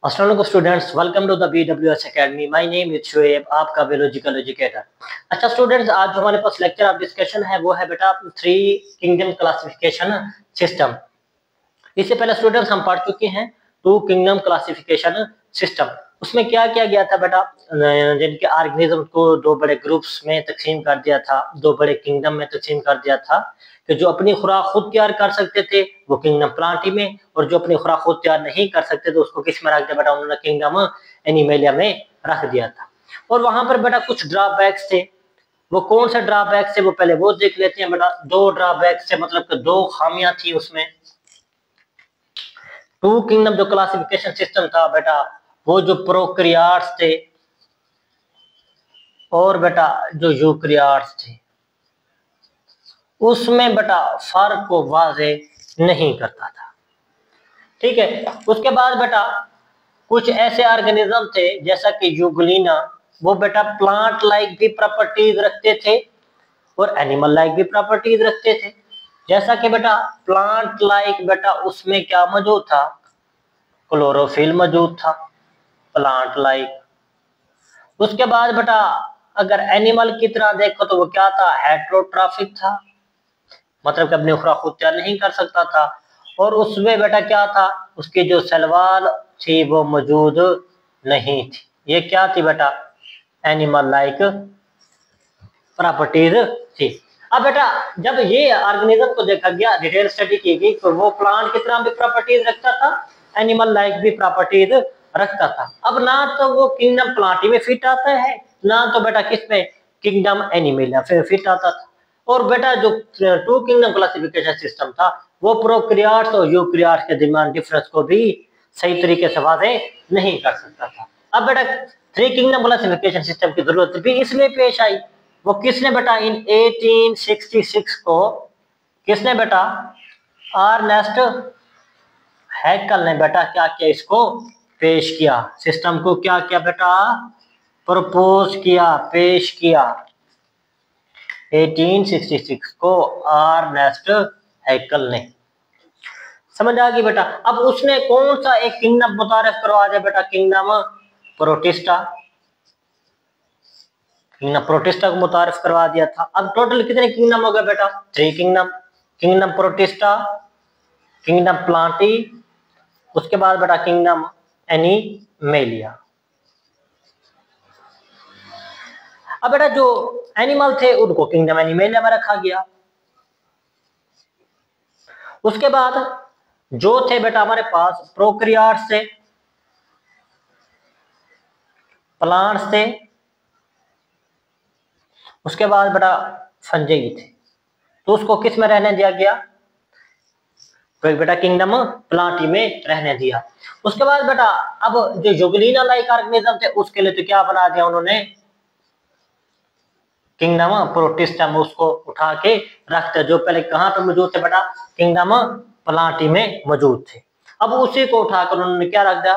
अस्सलाम वालेकुम students, welcome to the BWS academy. My name is Shoaib, आपका बायोलॉजिकल एजुकेटर। अच्छा स्टूडेंट्स, आज जो हमारे पास लेक्चर ऑफ डिस्कशन है वो है बेटा 3 किंगडम क्लासिफिकेशन सिस्टम। इससे पहले स्टूडेंट्स हम पढ़ चुके हैं 2 किंगडम क्लासिफिकेशन सिस्टम। उसमें क्या किया गया था बेटा, जिनके ऑर्गेनिज्म को 2 बड़े ग्रुप्स में तकसीम कर दिया था, 2 बड़े किंगडम में तकसीम कर दिया था कि जो अपनी खुराक खुद तैयार कर सकते थे वो किंगडम प्लांटी में, और जो अपनी खुराक खुद तैयार नहीं कर सकते थे उसको किस में रख दिया बेटा, उन्होंने किंगडम एनिमेलिया में रख दिया था। और वहां पर बेटा कुछ ड्रॉबैक्स थे। वो कौन से ड्रॉबैक्स थे वो पहले वो देख लेते हैं बेटा। 2 ड्रॉबैक्स थे, मतलब कि 2 खामियां थी उसमें। 2 किंगडम जो क्लासिफिकेशन सिस्टम था बेटा, वो जो प्रोकैरियोट्स थे और बेटा जो यूकैरियोट्स थे उसमें बेटा फर्क को वाजे नहीं करता था। ठीक है। उसके बाद बेटा कुछ ऐसे ऑर्गेनिज्म थे जैसा कि यूग्लिना, वो बेटा प्लांट लाइक भी प्रॉपर्टीज रखते थे और एनिमल लाइक भी प्रॉपर्टीज रखते थे। जैसा कि बेटा प्लांट लाइक बेटा उसमें क्या मौजूद था, क्लोरोफिल मौजूद था प्लांट लाइक। उसके बाद बेटा अगर एनिमल की तरह देखो तो वो क्या था, हेट्रोट्रॉफिक था, मतलब कि अपनी खुराक खुद तैयार नहीं कर सकता था। और उसमें बेटा क्या था, उसकी जो सलवार थी वो मौजूद नहीं थी। ये क्या थी बेटा, एनिमल लाइक प्रॉपर्टीज थी। अब बेटा जब ये ऑर्गेनिज्म को देखा गया, डिटेल स्टडी की गई, तो वो प्लांट की तरह भी प्रॉपर्टीज रखता था, एनिमल लाइक भी प्रॉपर्टीज रखता था। अब ना तो वो किंगडम प्लांटी में फिट आता है, ना तो बेटा किसमें, किंगडम एनिमेलिया फिट आता था। और बेटा जो 2 किंगडम क्लासिफिकेशन सिस्टम था वो प्रोकैरियोट्स और यूकैरियोट्स के दरमियान डिफरेंस को भी सही तरीके से वाज़ेह नहीं कर सकता था। अब बेटा 3 किंगडम क्लासिफिकेशन सिस्टम की जरूरत भी इसलिए पेश आई, वो किसने बेटा इन 1866 को किसने बेटा, अर्नेस्ट हैकल ने बेटा क्या किया, इसको पेश किया, सिस्टम को क्या किया बेटा, प्रपोज किया, पेश किया 1866 को अर्नेस्ट हैकल ने। समझ आ गई बेटा। अब उसने कौन सा एक किंगडम मुतारिफ करवा दिया बेटा, किंगडम प्रोटिस्टा। किंगडम प्रोटिस्टा को मुतारिफ करवा दिया था। अब टोटल कितने किंगडम हो गए बेटा, 3 kingdom. Kingdom protista, kingdom Plantae, उसके बाद बेटा किंगडम एनिमेलिया। अब बेटा जो एनिमल थे उनको किंगडम एनिमेलिया में रखा गया। उसके बाद जो थे बेटा हमारे पास प्रोकैरियोट्स थे, प्लांट्स थे, उसके बाद बेटा फंजाई थे, तो उसको किस में रहने दिया गया, तो बेटा किंगडम प्लांटी में रहने दिया। उसके बाद बेटा अब जो यूग्लिना लाइक ऑर्गेनिज्म थे उसके लिए तो क्या बना दिया उन्होंने, किंगडम प्रोटिस्टा में उसको उठा के रखते, जो पहले कहां पे मौजूद थे बेटा, किंगडम प्लांटी में मौजूद थे। अब उसी को उठाकर उन्होंने क्या रख दिया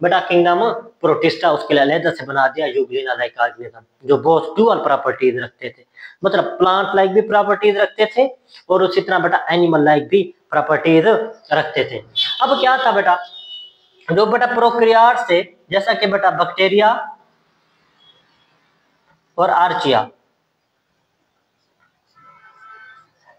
बेटा, किंगडम प्रोटिस्टा, उसके लिए अलग से बना दिया यूग्लिना लाइक ऑर्गेनिज्म, जो बहुत डुअल प्रॉपर्टीज रखते थे, मतलब प्लांट लाइक भी प्रॉपर्टीज रखते थे और उसी तरह बेटा एनिमल लाइक भी प्रॉपर्टीज रखते थे। अब क्या था बेटा, जो बेटा प्रोकैरियोट्स थे जैसा कि बेटा बैक्टीरिया और आर्चिया,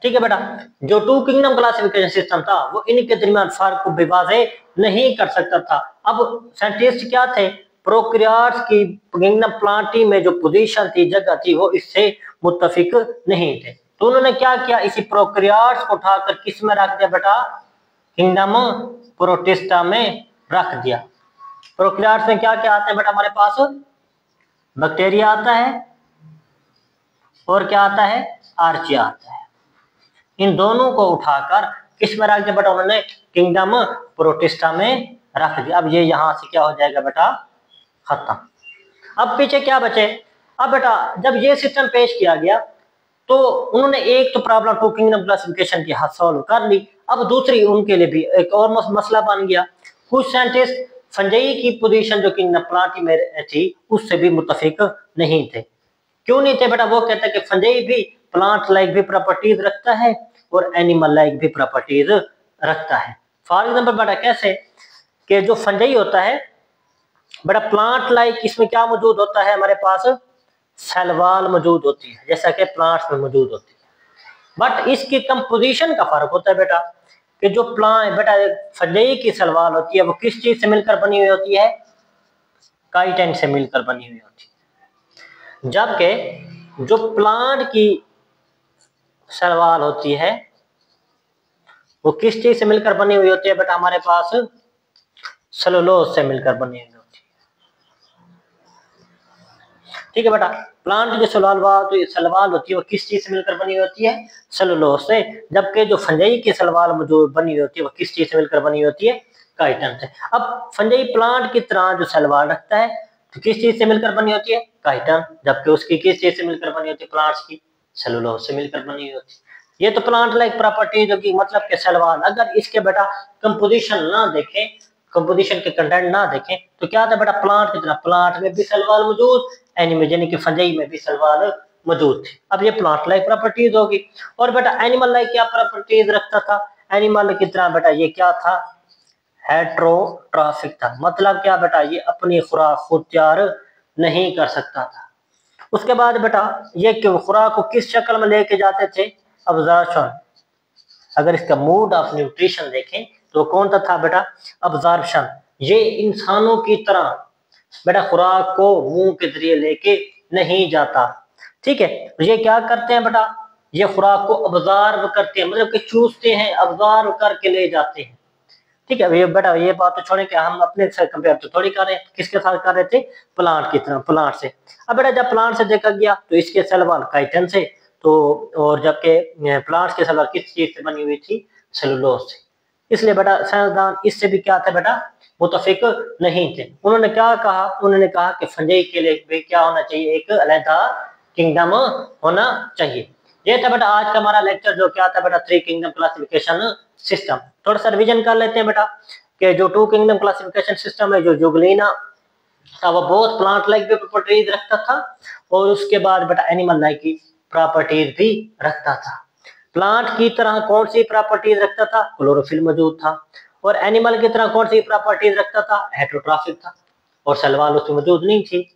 ठीक है बेटा, जो 2 किंगडम क्लासिफिकेशन सिस्टम था वो इनके दरमियान फर्क को वाज़ेह नहीं कर सकता था। अब साइंटिस्ट क्या थे, प्रोकैरियोट्स की किंगडम प्लांटी में जो पोजीशन थी, जगह थी, वो इससे मुत्तफिक नहीं थे, तो उन्होंने क्या किया, इसी प्रोकैरियोट्स को उठाकर किस में रख दिया बेटा, किंगडम प्रोटिस्टा में रख दिया। प्रोकैरियोट्स में क्या क्या आता है बेटा हमारे पास, बैक्टीरिया आता है और क्या आता है, आर्चिया आता है। इन दोनों को उठाकर किस में रख दिया बेटा उन्होंने, किंगडम प्रोटिस्टा में रख दिया। अब ये यहां से क्या हो जाएगा बेटा, खत्म। अब पीछे क्या बचे, अब बेटा जब ये सिस्टम पेश किया गया तो उन्होंने एक तो प्रॉब्लम 2 किंगडम क्लासिफिकेशन की सॉल्व कर ली। अब दूसरी उनके लिए भी एक और मसला बन गया। कुछ साइंटिस्ट फंजाई की पोजीशन जो किंगडम प्लांटी में थी उससे भी मुत्तफिक नहीं थे। क्यों नहीं थे बेटा, वो कहते हैं कि फंजाई भी प्लांट लाइक भी प्रॉपर्टीज रखता है और एनिमल लाइक भी प्रॉपर्टीज रखता है। फॉर एग्जांपल बेटा कैसे, कि जो फंजाई होता है बेटा प्लांट लाइक इसमें क्या मौजूद होता है हमारे पास, सेल वॉल मौजूद होती है, जैसा कि प्लांट्स में मौजूद होती है। बट इसकी कंपोजिशन का फर्क होता है बेटा, कि जो प्लांट बेटा फंजाई की सेल वॉल होती है वो किस चीज से मिलकर बनी हुई होती है, काइटिन से मिलकर बनी हुई होती है। जबकि जो प्लांट की सेल वॉल होती है वो किस चीज से मिलकर बनी हुई होती है बेटा, हमारे पास सेलुलोज से मिलकर बनी हुई होती है। ठीक है बेटा, प्लांट की सलवाल होती है वो किस चीज से मिलकर बनी हुई होती है, सेलुलोज से। जबकि जो फंजाई की सलवाल जो बनी हुई होती है वो किस चीज से मिलकर बनी हुई होती है, काइटिन से। अब फंजाई प्लांट की तरह जो सलवाल रखता है तो किस चीज से मिलकर बनी होती है, काइटिन। जबकि उसकी किस चीज से मिलकर बनी होती है, प्लांट्स की सेलुलोज से मिलकर बनी हुई होती है। ये तो प्लांट लाइक प्रॉपर्टीज होगी, मतलब के सलवाल। अगर इसके बेटा कंपोजिशन ना देखें, कंपोजिशन के कंटेंट ना देखें तो क्या था बेटा, प्लांट की तरह प्लांट में भी सलवाल मौजूद, एनिमल यानी कि फंजाई में भी सलवाल मौजूद थी। अब ये प्लांट लाइक प्रॉपर्टीज होगी। और बेटा एनिमल लाइक क्या प्रॉपर्टीज रखता था, एनिमल की तरह बेटा ये क्या था, हेट्रोट्रॉफिक था। मतलब क्या बेटा, ये अपनी खुराक खुद तैयार नहीं कर सकता था। उसके बाद बेटा ये खुराक को किस शक्ल में लेके जाते थे, अब्जॉर्प्शन। अगर इसका मोड ऑफ न्यूट्रिशन देखें तो कौन सा था बेटा, अब्जॉर्प्शन। ये इंसानों की तरह बेटा खुराक को मुंह के जरिए लेके नहीं जाता। ठीक है, ये क्या करते हैं बेटा, ये खुराक को अब्जॉर्ब करते हैं, मतलब कि चूसते हैं, अब्जॉर्ब करके ले जाते हैं। ठीक है, ये बेटा ये बात तो छोड़े कि हम अपने से कंपेयर तो थोड़ी कर रहे हैं, किसके साथ कर रहे थे, प्लांट की तरह, प्लांट से। अब बेटा जब प्लांट से देखा गया तो इसके सेल वॉल काइटिन से, तो और जबकि प्लांट्स के सेल वॉल किस चीज से बनी हुई थी, सेलुलोज से। इसलिए बेटा साइंसदान इससे भी क्या था बेटा, मुतफिक नहीं थे। उन्होंने क्या कहा, उन्होंने कहा कि फंजाई के लिए भी क्या होना चाहिए, एक अलग किंगडम होना चाहिए। ये था बेटा आज का हमारा लेक्चर, जो क्या था बेटा, 3 किंगडम क्लासिफिकेशन सिस्टम। थोड़ा सा रिवीजन कर लेते हैं बेटा, कि जो 2 किंगडम क्लासिफिकेशन सिस्टम है, जो जुगलीना था वो बहुत प्लांट लाइक भी प्रॉपर्टीज रखता था, और उसके बाद बेटा एनिमल लाइक की प्रॉपर्टीज भी रखता था। प्लांट की तरह कौन सी प्रॉपर्टीज रखता था, क्लोरोफिल मौजूद था। और एनिमल की तरह कौन सी प्रॉपर्टीज रखता था, हेट्रोट्रॉफिक था, और सेल वॉल उसमें मौजूद नहीं थी।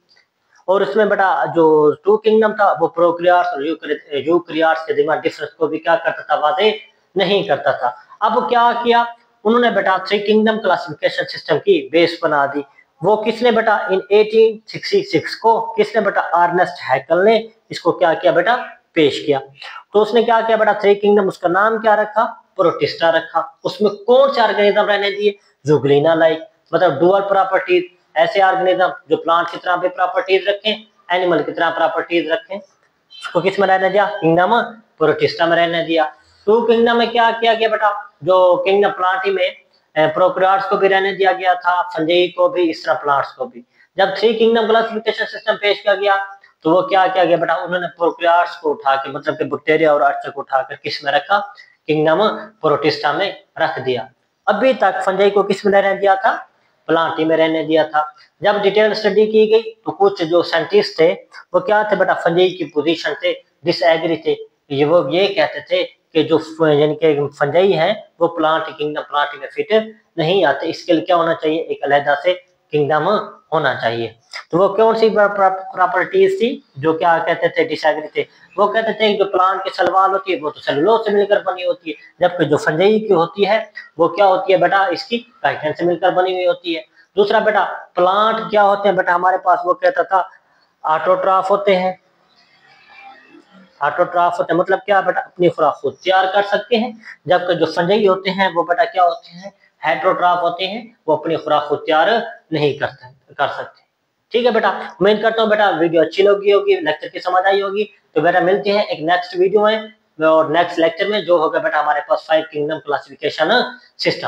और उसमें बेटा जो 2 किंगडम था वो प्रोकैरियोट्स और यूकैरियोट्स के दरमियान डिफरेंस को भी क्या करता था, वादे नहीं करता था। अब क्या किया उन्होंने बेटा, 3 किंगडम क्लासिफिकेशन सिस्टम की बेस बना दी। वो किसने बेटा, इन 1866 को किसने बेटा, अर्नेस्ट हैकेल ने इसको क्या किया बेटा, पेश किया। तो उसने क्या किया बेटा, 3 किंगडम, उसका नाम क्या रखा, प्रोटिस्टा रखा। उसमें कौन से ऑर्गेनिज्म रहने दिए, जुगलीना लाइक, मतलब डुअल प्रॉपर्टीज, ऐसे ऑर्गेनिज्म जो प्लांट की तरह भी प्रॉपर्टीज रखें, एनिमल की तरह प्रॉपर्टीज रखें, उसको किस में रहने दिया, किंगडम प्रोटिस्टा में रहने दिया। 2 किंगडम में क्या किया गया बेटा, जो किंगडम प्लांट में प्रोकैरियोट्स को भी रहने दिया गया था, फंजाई को भी, इस तरह प्लांट्स को भी। जब 3 किंगडम क्लासिफिकेशन सिस्टम पेश किया गया तो वो क्या किया गया बेटा, उन्होंने प्रोकैरियोट्स को उठा के, मतलब कि बैक्टीरिया और अर्चा को उठाकर किस में रखा, किंगडम प्रोटिस्टा में रख दिया। अभी तक फंजाई को किस में रहने दिया था, प्लांट में रहने दिया था। जब डिटेल स्टडी की गई तो कुछ जो साइंटिस्ट थे वो क्या थे बेटा, फंजाई की पोजीशन से डिसएग्री थे। वो ये कहते थे कि जो यानी कि फंजाई है वो प्लांट किंगडम, प्लांट में फिट नहीं आते, इसके लिए क्या होना चाहिए, एक अलग से किंगडम होना चाहिए। तो वो कौन सी प्रॉपर्टीज थी जो क्या कहते थे, डिसएग्री थे। वो कहते थे जो प्लांट की सलवाल होती है वो तो सेलुलोज से मिलकर बनी होती है, जबकि जो फंजाई की होती है वो क्या होती है बेटा, इसकी काइटिन से मिलकर बनी हुई होती है। दूसरा बेटा प्लांट क्या होते हैं बेटा हमारे पास, वो कहता था ऑटोट्रॉफ होते हैं। ऑटोट्रॉफ होते हैं मतलब क्या बेटा, अपनी खुराक खुद तैयार कर सकते हैं। जबकि जो फंजाई होते हैं वो बेटा क्या होते हैं, हेट्रोट्रॉफ होते हैं, वो अपनी खुराक खुद तैयार नहीं कर सकते। ठीक है बेटा, उम्मीद करता हूँ बेटा वीडियो अच्छी लगी होगी, लेक्चर की समझ आई होगी। तो बेटा मिलते हैं एक नेक्स्ट वीडियो में और नेक्स्ट लेक्चर में, जो होगा बेटा हमारे पास 5 किंगडम क्लासिफिकेशन सिस्टम।